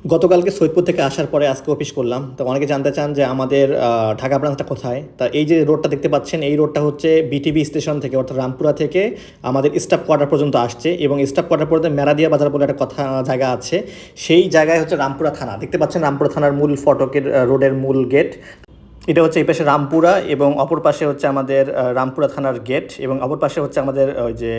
গতকালকে সৈয়দপুর থেকে আসার পরে আজকে অফিস করলাম। তো অনেকে জানতে চান যে আমাদের ঢাকা ব্রাঞ্চটা কোথায়। তা এই যে রোডটা দেখতে পাচ্ছেন, এই রোডটা হচ্ছে বিটিবি স্টেশন থেকে অর্থাৎ রামপুরা থেকে আমাদের স্টাফ কোয়ার্টার পর্যন্ত আসছে, এবং স্টাফ কোয়ার্টার পর্যন্ত মেরাদিয়া বাজার বলে একটা কথা জায়গা আছে। সেই জায়গায় হচ্ছে রামপুরা থানা, দেখতে পাচ্ছেন রামপুরা থানার মূল ফটকের রোডের মূল গেট। এটা হচ্ছে এই পাশে রামপুরা এবং অপর পাশে হচ্ছে আমাদের রামপুরা থানার গেট, এবং অপর পাশে হচ্ছে আমাদের ওই যে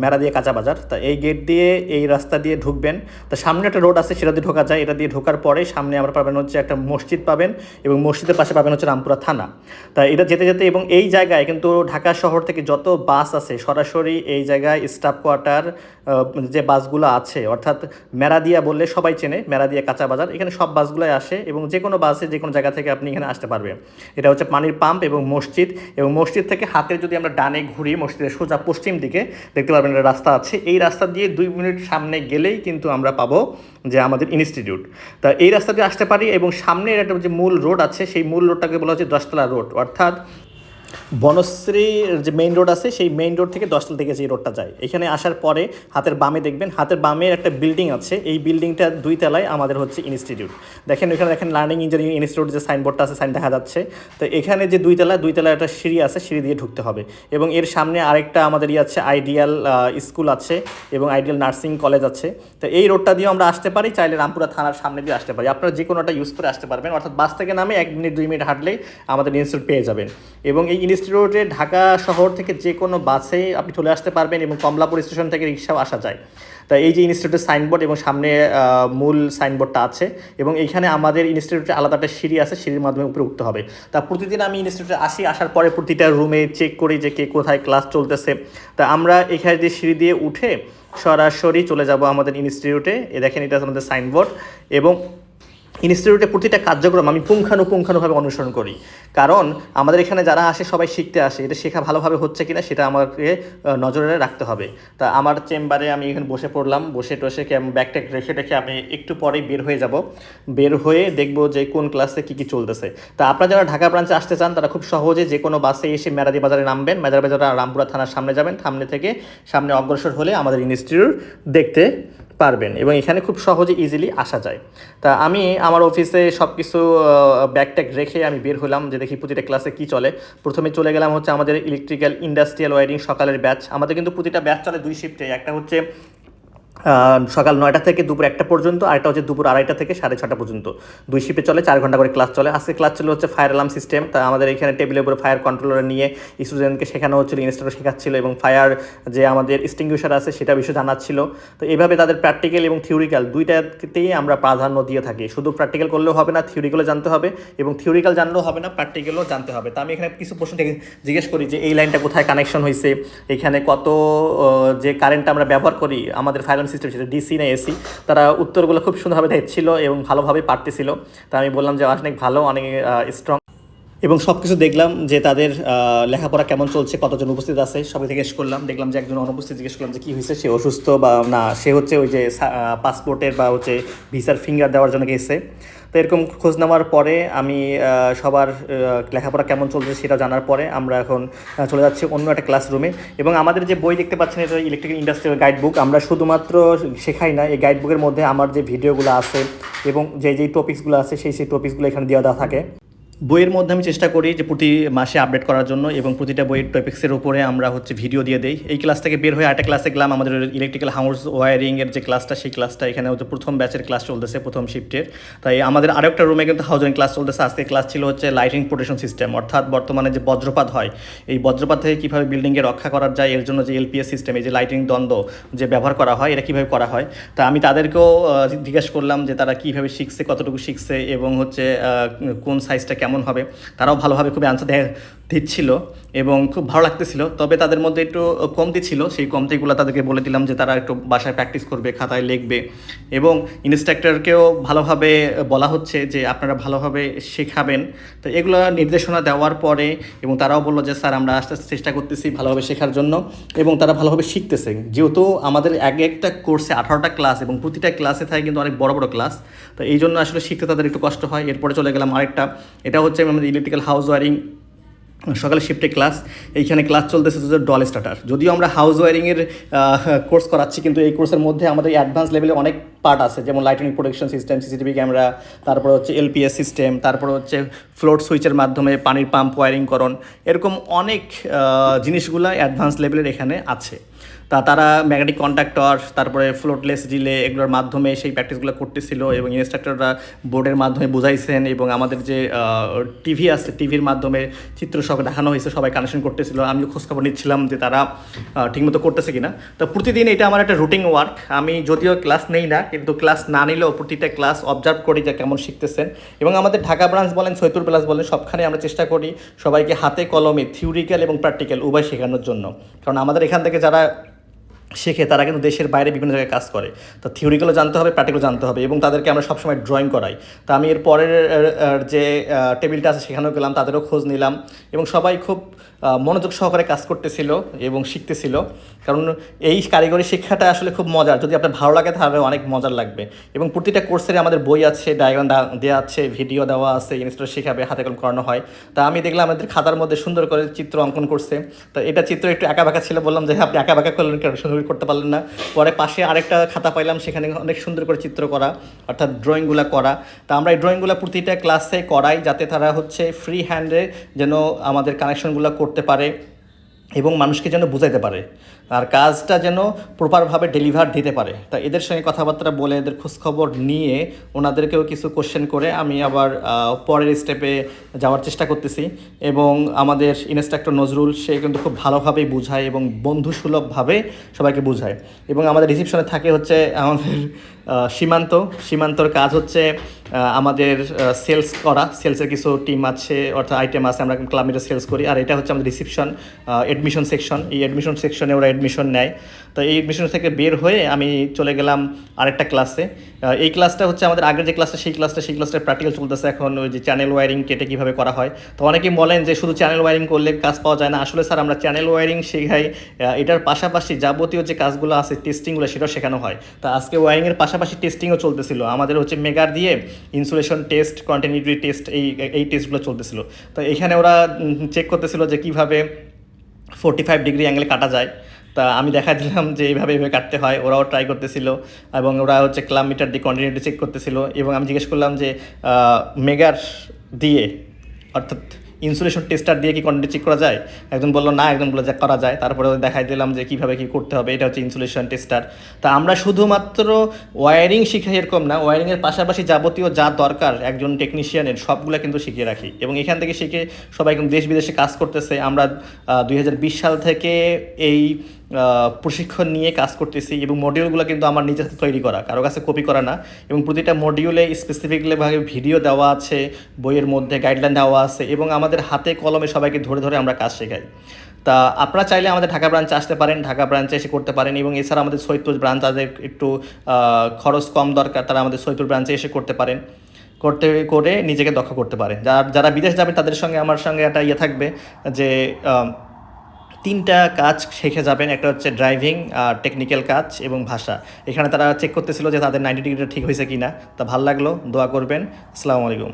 মেরাদিয়া কাঁচা বাজার। তা এই গেট দিয়ে এই রাস্তা দিয়ে ঢুকবেন। তা সামনে একটা রোড আছে, সেটা দিয়ে ঢোকা যায়। এটা দিয়ে ঢোকার পরে সামনে আমরা পাবেন হচ্ছে একটা মসজিদ পাবেন, এবং মসজিদের পাশে পাবেন হচ্ছে রামপুরা থানা। তা এটা যেতে যেতে এবং এই জায়গায় কিন্তু ঢাকা শহর থেকে যত বাস আছে সরাসরি এই জায়গায় স্টাফ কোয়ার্টার যে বাসগুলো আছে, অর্থাৎ মেরাদিয়া বললে সবাই চেনে, মেরাদিয়া কাঁচা বাজার, এখানে সব বাসগুলোই আসে, এবং যে কোনো বাসে যে কোনো জায়গা থেকে আপনি এখানে আসতে পারবেন। এটা হচ্ছে পানির পাম্প এবং মসজিদ, এবং মসজিদ থেকে হাতের যদি আমরা ডানে ঘুরি, মসজিদের সোজা পশ্চিম দিকে দেখতে পারবেন একটা রাস্তা আছে। এই রাস্তা দিয়ে 2 মিনিট সামনে গেলেই কিন্তু আমরা পাবো যে আমাদের ইনস্টিটিউট। তা এই রাস্তা দিয়ে আসতে পারি, এবং সামনের একটা যে মূল রোড আছে সেই মূল রোডটাকে বলা হচ্ছে 10তলা রোড, অর্থাৎ বনশ্রীর যে মেইন রোড আছে সেই মেইন রোড থেকে 10তলা থেকে যে রোডটা যায়, এখানে আসার পরে হাতের বামে দেখবেন, হাতের বামে একটা বিল্ডিং আছে। এই বিল্ডিংটা 2তলায় আমাদের হচ্ছে ইনস্টিটিউট। দেখেন এখানে দেখেন লার্নিং ইঞ্জিনিয়ারিং ইনস্টিটিউট যে সাইনবোর্ডটা আছে, সাইন দেখা যাচ্ছে। তো এখানে যে 2তলায় একটা সিঁড়ি আছে, সিঁড়ি দিয়ে ঢুকতে হবে, এবং এর সামনে আরেকটা আমাদের আছে আইডিয়াল স্কুল আছে, এবং আইডিয়াল নার্সিং কলেজ আছে। তো এই রোডটা দিয়েও আমরা আসতে পারি, চাইলে রামপুরা থানার সামনে দিয়ে আসতে পারি। আপনারা যে কোনোটা ইউজ করে আসতে পারবেন, অর্থাৎ বাস থেকে নামে 1 মিনিট 2 মিনিট হাঁটলেই আমাদের ইনস্টিটিউট পেয়ে যাবেন। এবং এই ইনস্টিটিউটে ঢাকা শহর থেকে যে কোনো বাসে আপনি চলে আসতে পারবেন, এবং কমলাপুর স্টেশন থেকে রিক্সাও আসা যায়। তা এই যে ইনস্টিটিউটের সাইনবোর্ড এবং সামনে মূল সাইনবোর্ডটা আছে, এবং এইখানে আমাদের ইনস্টিটিউটে আলাদা একটা সিঁড়ি আছে, সিঁড়ির মাধ্যমে উপরে উঠতে হবে। তা প্রতিদিন আমি ইনস্টিটিউটে আসি, আসার পরে প্রতিটা রুমে চেক করি যে কে কোথায় ক্লাস চলতেছে। তা আমরা এখানে দিয়ে সিঁড়ি দিয়ে উঠে সরাসরি চলে যাব আমাদের ইনস্টিটিউটে। এ দেখেন এটা আমাদের সাইনবোর্ড, এবং ইনস্টিটিউটে প্রতিটা কার্যক্রম আমি পুঙ্খানুপুঙ্খানুভাবে অনুসরণ করি, কারণ আমাদের এখানে যারা আসে সবাই শিখতে আসে, এটা শেখা ভালোভাবে হচ্ছে কিনা সেটা আমাকে নজরে রাখতে হবে। তা আমার চেম্বারে আমি এখানে বসে পড়লাম, বসে টসে ব্যাগ ট্যাগ রেখে রেখে আমি একটু পরেই বের হয়ে যাব। বের হয়ে দেখব যে কোন ক্লাসে কী কী চলতেছে। তা আপনারা যারা ঢাকা ব্রাঞ্চে আসতে চান তারা খুব সহজে যে কোনো বাসে এসে মেরাদি বাজারে নামবেন, মেরাদি বাজারে রামপুরা থানার সামনে যাবেন, সামনে থেকে সামনে অগ্রসর হলে আমাদের ইনস্টিটিউট দেখতে পারবেন, এবং এখানে খুব সহজে ইজিলি আসা যায়। তা আমি আমার অফিসে সব কিছু ব্যাগ ট্যাগ রেখে আমি বের হলাম যে দেখি প্রতিটা ক্লাসে কী চলে। প্রথমে চলে গেলাম হচ্ছে আমাদের ইলেকট্রিক্যাল ইন্ডাস্ট্রিয়াল ওয়ারিং সকালের ব্যাচ। আমাদের কিন্তু প্রতিটা ব্যাচ চলে 2 শিফটে, একটা হচ্ছে সকাল 9টা থেকে দুপুর 1টা পর্যন্ত, আরেকটা হচ্ছে দুপুর 2:30 থেকে 6:30 পর্যন্ত। 2 শিফটে চলে, 4 ঘন্টা করে ক্লাস চলে। আজকে ক্লাস ছিল হচ্ছে ফায়ার অ্যালার্ম সিস্টেম। তা আমাদের এখানে টেবিলের উপরে ফায়ার কন্ট্রোলার নিয়ে স্টুডেন্টকে শেখানো হচ্ছিল, ইনস্ট্রাক্টর শেখাচ্ছিল, এবং ফায়ার যে আমাদের এক্সটিংগুইশার আছে সেটা বিষয়ে জানাচ্ছিল। তো এইভাবে তাদের প্র্যাকটিক্যাল এবং থিওরিক্যাল দুইটাতেই আমরা প্রাধান্য দিয়ে থাকি। শুধু প্র্যাকটিক্যাল করলেও হবে না, থিওরিক্যালও জানতে হবে, এবং থিওরিক্যাল জানলেও হবে না, প্র্যাকটিক্যালও জানতে হবে। তা আমি এখানে কিছু প্রশ্ন জিজ্ঞেস করি যে এই লাইনটা কোথায় কানেকশন হয়েছে, এখানে কত যে কারেন্টটা আমরা ব্যবহার করি আমাদের ফায়ার সিস্টেম সেটা ডিসি না এসি। তারা উত্তরগুলো খুব সুন্দরভাবে দিচ্ছিল এবং ভালোভাবে পারতেছিল। তা আমি বললাম যে অনেক ভালো, অনেক স্ট্রং, এবং সব কিছু দেখলাম যে তাদের লেখাপড়া কেমন চলছে, কতজন উপস্থিত আছে সবাই জিজ্ঞেস করলাম। দেখলাম যে একজন অনুপস্থিত, জিজ্ঞেস করলাম যে কী হয়েছে, সে অসুস্থ বা না, সে হচ্ছে ওই যে পাসপোর্টের বা হচ্ছে ভিসার ফিঙ্গার দেওয়ার জন্য গেছে। তো এরকম খোঁজ নেওয়ার পরে আমি সবার লেখাপড়া কেমন চলছে সেটা জানার পরে আমরা এখন চলে যাচ্ছি অন্য একটা ক্লাসরুমে। এবং আমাদের যে বই দেখতে পাচ্ছেন এটা ইলেকট্রিক্যাল ইন্ডাস্ট্রিয়াল গাইড বুক। আমরা শুধুমাত্র শেখাই না, এই গাইড বুকের মধ্যে আমার যে ভিডিওগুলো আছে এবং যেই টপিকসগুলো আছে সেই টপিকসগুলো এখানে দেওয়া থাকে। বইয়ের মধ্যে আমি চেষ্টা করি যে প্রতি মাসে আপডেট করার জন্য, এবং প্রতিটা বইয়ের টপিক্সের উপরে আমরা হচ্ছে ভিডিও দিয়ে দেই। এই ক্লাস থেকে বের হয়ে আরেকটা ক্লাসে গেলাম, আমাদের ইলেকট্রিক্যাল হাউস ওয়ারিংয়ের যে ক্লাসটা, সেই ক্লাসটা এখানে হচ্ছে প্রথম ব্যাচের ক্লাস চলতেছে, প্রথম শিফটের। তাই আমাদের আরেকটা রুমে কিন্তু হাউস ওয়ারিং ক্লাস চলতেছে। আজকে ক্লাস ছিল হচ্ছে লাইটিং প্রোটেকশন সিস্টেম, অর্থাৎ বর্তমানে যে বজ্রপাত হয়, এই বজ্রপাত থেকে কীভাবে বিল্ডিংকে রক্ষা করা যায়, এর জন্য যে এলপিএস সিস্টেম, এই যে লাইটিং দ্বন্দ্ব যে ব্যবহার করা হয়, এটা কীভাবে করা হয়। তা আমি তাদেরকেও জিজ্ঞেস করলাম যে তারা কীভাবে শিখছে, কতটুকু শিখছে, এবং হচ্ছে কোন সাইজটা কেমন হবে। তারাও ভালোভাবে খুবই আনসার দিচ্ছিল এবং খুব ভালো লাগতেছিল। তবে তাদের মধ্যে একটু কমতি ছিল, সেই কমতিগুলো তাদেরকে বলে দিলাম যে তারা একটু বাসায় প্র্যাকটিস করবে, খাতায় লিখবে, এবং ইনস্ট্রাক্টরকেও ভালোভাবে বলা হচ্ছে যে আপনারা ভালোভাবে শেখাবেন। তো এগুলো নির্দেশনা দেওয়ার পরে, এবং তারাও বললো যে স্যার আমরা আস্তে আস্তে চেষ্টা করতেছি ভালোভাবে শেখার জন্য, এবং তারা ভালোভাবে শিখতেছে। যেহেতু আমাদের একটা কোর্সে 18টা ক্লাস, এবং প্রতিটা ক্লাসে থাকে কিন্তু অনেক বড় বড় ক্লাস, তো এই জন্য আসলে শিখতে তাদের একটু কষ্ট হয়। এরপরে চলে গেলাম আরেকটা, এটা হচ্ছে আমাদের ইলেকট্রিক্যাল হাউস ওয়ারিং সকালে শিফটে ক্লাস, এইখানে ক্লাস চলতেছে হচ্ছে ডল স্টার্টার। যদিও আমরা হাউস ওয়ারিংয়ের কোর্স করাচ্ছি, কিন্তু এই কোর্সের মধ্যে আমাদের অ্যাডভান্স লেভেলে অনেক পার্ট আছে, যেমন lighting protection system, CCTV camera, তারপর হচ্ছে এলপিএস সিস্টেম, তারপর হচ্ছে ফ্লোট সুইচের মাধ্যমে পানির পাম্প ওয়ারিংকরণ, এরকম অনেক জিনিসগুলো অ্যাডভান্স লেভেলের এখানে আছে। তারা ম্যাগনেটিক কন্ডাক্টর, তারপরে ফ্লোটলেস রিলে, এগুলোর মাধ্যমে সেই প্র্যাকটিসগুলো করতেছিল এবং ইনস্ট্রাক্টররা বোর্ডের মাধ্যমে বুঝাইছেন এবং আমাদের যে টিভি আছে টিভির মাধ্যমে চিত্র সব দেখানো হয়েছে, সবাই কানেকশন করতেছিল। আমিও খোঁজখবর নিচ্ছিলাম যে তারা ঠিকমতো করতেছে কিনা। তো প্রতিদিন এটা আমার একটা রুটিন ওয়ার্ক। আমি যদিও ক্লাস নেই না, কিন্তু ক্লাস না নিলেও প্রতিটা ক্লাস অবজার্ভ করি যে কেমন শিখতেছেন। এবং আমাদের ঢাকা ব্রাঞ্চ বলেন, সৈয়দপুর প্লাস বলেন, সবখানে আমরা চেষ্টা করি সবাইকে হাতে কলমে থিওরিক্যাল এবং প্র্যাকটিক্যাল উভয় শেখানোর জন্য। কারণ আমাদের এখান থেকে যারা শেখে তারা কিন্তু দেশের বাইরে বিভিন্ন জায়গায় কাজ করে, তো থিওরিক্যালও জানতে হবে, প্র্যাকটিক্যালও জানতে হবে, এবং তাদেরকে আমরা সবসময় ড্রয়িং করাই। তো আমি এর পরের যে টেবিলটা আছে সেখানেও গেলাম, তাদেরও খোঁজ নিলাম, এবং সবাই খুব মনোযোগ সহকারে কাজ করতেছিল এবং শিখতেছিল। কারণ এই কারিগরি শিক্ষাটা আসলে খুব মজার, যদি আপনার ভালো লাগে তাহলে অনেক মজার লাগবে। এবং প্রতিটা কোর্সের আমাদের বই আছে, ডায়াগ্রাম দেওয়া আছে, ভিডিও দেওয়া আছে, ইনস্ট্রাক্টর শেখাবে, হাতে কলম করানো হয়। তা আমি দেখলাম আমাদের খাতার মধ্যে সুন্দর করে চিত্র অঙ্কন করছে। তো এটা চিত্র একটু আঁকা বাঁকা ছিল, বললাম যে আপনি আঁকা বাঁকা করলেন কেন, সুন্দর করতে পারলেন না? পরে পাশে আরেকটা খাতা পাইলাম, সেখানে অনেক সুন্দর করে চিত্র করা, অর্থাৎ ড্রয়িংগুলো করা। তা আমরা এই ড্রয়িংগুলো প্রতিটা ক্লাসে করাই, যাতে তারা হচ্ছে ফ্রি হ্যান্ডে যেন আমাদের কানেকশনগুলো করতে পারে এবং মানুষকে যেন বুঝাইতে পারে, আর কাজটা যেন প্রপারভাবে ডেলিভার দিতে পারে। তা এদের সঙ্গে কথাবার্তা বলে, এদের খোঁজখবর নিয়ে, ওনাদেরকেও কিছু কোশ্চেন করে আমি আবার পরের স্টেপে যাওয়ার চেষ্টা করতেছি। এবং আমাদের ইনস্ট্রাক্টর নজরুল, সে কিন্তু খুব ভালোভাবেই বুঝায় এবং বন্ধুসুলভভাবে সবাইকে বুঝায়। এবং আমাদের রিসিপশনে থাকে হচ্ছে আমাদের সীমান্তর কাজ হচ্ছে আমাদের সেলস করা, সেলসের কিছু টিম আছে, অর্থাৎ আইটেম আছে, আমরা ক্লাব মিটার সেলস করি। আর এটা হচ্ছে আমাদের রিসিপশন, অ্যাডমিশন সেকশন। এই অ্যাডমিশন সেকশনে ওরা অ্যাডমিশন নেয়। তো এই অ্যাডমিশন থেকে বের হয়ে আমি চলে গেলাম আরেকটা ক্লাসে। এই ক্লাসটা হচ্ছে আমাদের আগের যে ক্লাসটা, সেই ক্লাসটা প্র্যাকটিক্যাল চলতেছে এখন, ওই যে চ্যানেল ওয়ারিং কেটে কীভাবে করা হয়। তো অনেকেই বলেন যে শুধু চ্যানেল ওয়ারিং করলে কাজ পাওয়া যায় না। আসলে স্যার, আমরা চ্যানেল ওয়ারিং শেখাই, এটার পাশাপাশি যাবতীয় যে কাজগুলো আছে, টেস্টিংগুলো, সেটাও শেখানো হয়। তো আজকে ওয়ারিংয়ের পাশাপাশি টেস্টিংও চলতেছিল আমাদের, হচ্ছে মেগার দিয়ে ইনসুলেশন টেস্ট, কন্টিনিউটি টেস্ট, এই টেস্টগুলো চলতেছিল। তো এখানে ওরা চেক করতেছিল যে কীভাবে 45 ডিগ্রি অ্যাঙ্গেলে কাটা যায়। তা আমি দেখা দিলাম যে এইভাবে কাটতে হয়, ওরাও ট্রাই করতেছিল, এবং ওরা হচ্ছে ক্লাব মিটার দিয়ে কন্টিনিউটি চেক করতেছিল। এবং আমি জিজ্ঞেস করলাম যে মেগার দিয়ে, অর্থাৎ ইনসুলেশন টেস্টার দিয়ে কি কন্টিনিউটি চেক করা যায়? একজন বললো না, একজন বললো যে করা যায়। তারপরে দেখাই দিলাম যে কীভাবে কী করতে হবে। এটা হচ্ছে ইনসুলেশন টেস্টার। তা আমরা শুধুমাত্র ওয়ারিং শিখাই এরকম না, ওয়ারিংয়ের পাশাপাশি যাবতীয় যা দরকার একজন টেকনিশিয়ানের, সবগুলো কিন্তু শিখিয়ে রাখি। এবং এখান থেকে শিখে সবাই কিন্তু দেশ বিদেশে কাজ করতেছে। আমরা 2020 সাল থেকে এই প্রশিক্ষণ নিয়ে কাজ করতেছি, এবং মডিউলগুলো কিন্তু আমার নিজের হাতে তৈরি করা, কারো কাছে কপি করা না। এবং প্রতিটা মডিউলে স্পেসিফিকলিভাবে ভিডিও দেওয়া আছে, বইয়ের মধ্যে গাইডলাইন দেওয়া আছে, এবং আমাদের হাতে কলমে সবাইকে ধরে ধরে আমরা কাজ শেখাই। তা আপনারা চাইলে আমাদের ঢাকা ব্রাঞ্চে আসতে পারেন, ঢাকা ব্রাঞ্চে এসে করতে পারেন। এবং এছাড়া আমাদের সৈয়দপুর ব্রাঞ্চ, তাদের একটু খরচ কম দরকার, তারা আমাদের সৈয়দপুর ব্রাঞ্চে এসে করতে পারেন, করে নিজেকে দক্ষ করতে পারে। যারা বিদেশ যাবে তাদের সঙ্গে আমার সঙ্গে একটা ইয়ে থাকবে যে 3টা কাজ শিখে যাবেন। একটা হচ্ছে ড্রাইভিং, টেকনিক্যাল কাজ এবং ভাষা। এখানে তারা চেক করতেছিল যে তাদের 90 ডিগ্রিটা ঠিক হয়েছে কি না। তা ভালো লাগলো, দোয়া করবেন। আসসালামু আলাইকুম।